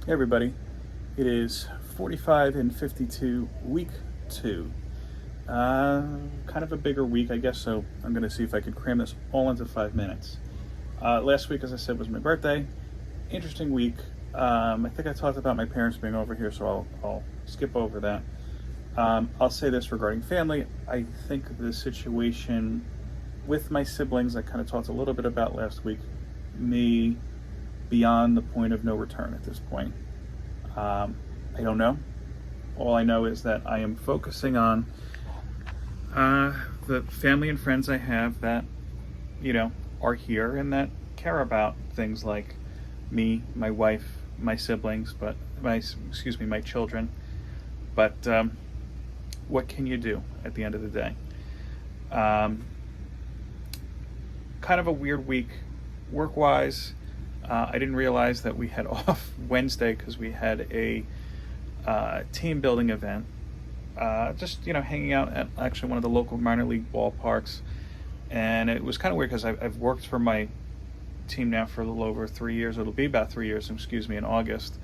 Hey everybody, it is 45 and 52, week 2. Kind of a bigger week, I guess, so I'm going to see if I can cram this all into 5 minutes. Last week, as I said, was my birthday. Interesting week. I think I talked about my parents being over here, so I'll skip over that. I'll say this regarding family. I think the situation with my siblings, I kind of talked a little bit about last week, may beyond the point of no return at this point. I don't know. All I know is that I am focusing on the family and friends I have that, are here and that care about things like me, my wife, my siblings, my children. But what can you do at the end of the day? Kind of a weird week work-wise. I didn't realize that we had off Wednesday because we had a team building event. Just hanging out at actually one of the local minor league ballparks, and it was kind of weird because I've worked for my team now for a little over 3 years. It'll be about 3 years, in August.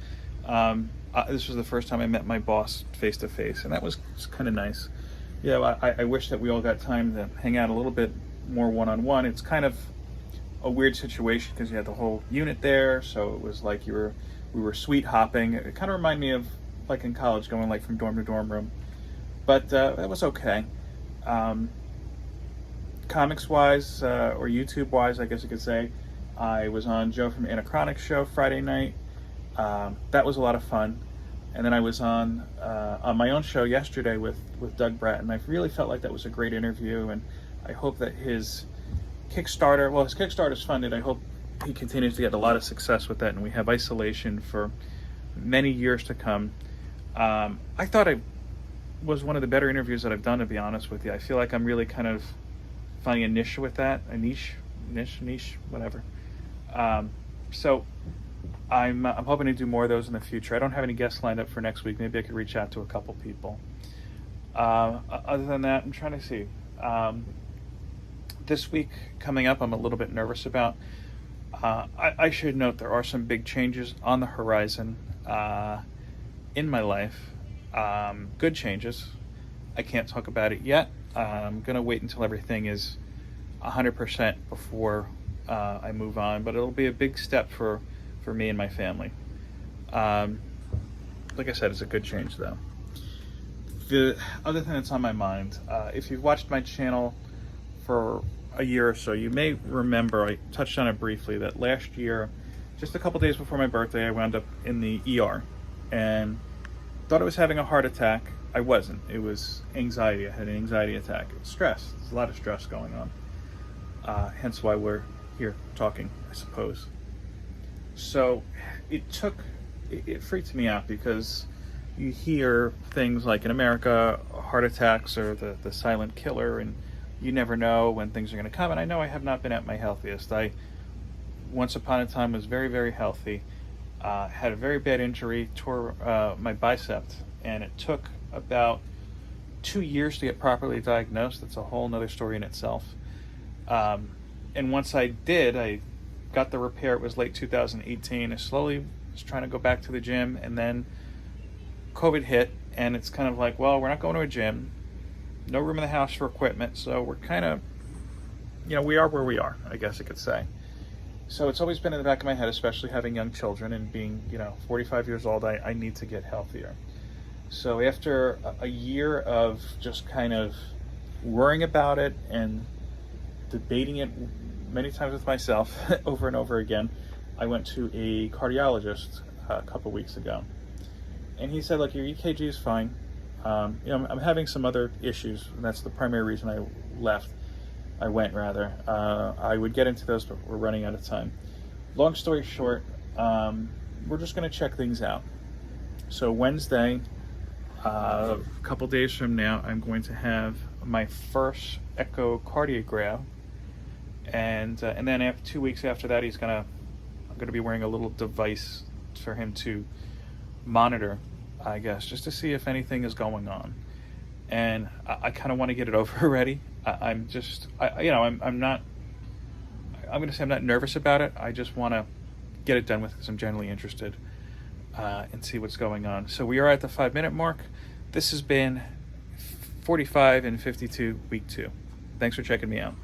This was the first time I met my boss face to face, and that was kind of nice. I wish that we all got time to hang out a little bit more one-on-one. It's kind of a weird situation because you had the whole unit there, so it was like we were sweet hopping. It kind of reminded me of like in college, going like from dorm to dorm room, but that was okay. Comics wise, or YouTube wise, I guess you could say, I was on Joe from Anachronics show Friday night. That was a lot of fun. And then I was on my own show yesterday with Doug Bratton. I really felt like that was a great interview, and I hope that his Kickstarter is funded. I hope he continues to get a lot of success with that, and we have Isolation for many years to come. I thought it was one of the better interviews that I've done, to be honest with you. I feel like I'm really kind of finding a niche with that, niche, whatever. So I'm hoping to do more of those in the future. I don't have any guests lined up for next week. Maybe I could reach out to a couple people. Other than that, I'm trying to see. This week coming up, I'm a little bit nervous about. I should note there are some big changes on the horizon in my life. Good changes. I can't talk about it yet. I'm going to wait until everything is 100% before I move on, but it'll be a big step for me and my family. Like I said, it's a good change though. The other thing that's on my mind, if you've watched my channel for a year or so, you may remember I touched on it briefly that last year, just a couple days before my birthday, I wound up in the ER and thought I was having a heart attack. I wasn't. It was anxiety. I had an anxiety attack. It was stress. There's a lot of stress going on. Hence why we're here talking, I suppose. So it freaked me out because you hear things like in America, heart attacks are the silent killer, and you never know when things are going to come. And I know I have not been at my healthiest. I, once upon a time, was very, very healthy. Had a very bad injury, tore my bicep, and it took about 2 years to get properly diagnosed. That's a whole nother story in itself. And once I did, I got the repair. It was late 2018. I slowly was trying to go back to the gym, and then COVID hit, and it's kind of like, well, we're not going to a gym. No room in the house for equipment, so we're kind of, we are where we are, I guess I could say. So it's always been in the back of my head, especially having young children and being, 45 years old, I need to get healthier. So after a year of just kind of worrying about it and debating it many times with myself over and over again, I went to a cardiologist a couple weeks ago. And he said, look, your EKG is fine. I'm having some other issues, and that's the primary reason I went. I would get into those, but we're running out of time. Long story short, we're just going to check things out. So Wednesday, a couple days from now, I'm going to have my first echocardiogram, and then after 2 weeks after that, I'm going to be wearing a little device for him to monitor, I guess, just to see if anything is going on. And I kind of want to get it over already. I'm not nervous about it. I just want to get it done with because I'm generally interested. and see what's going on. So we are at the 5-minute mark. This has been 45 and 52 week 2. Thanks for checking me out.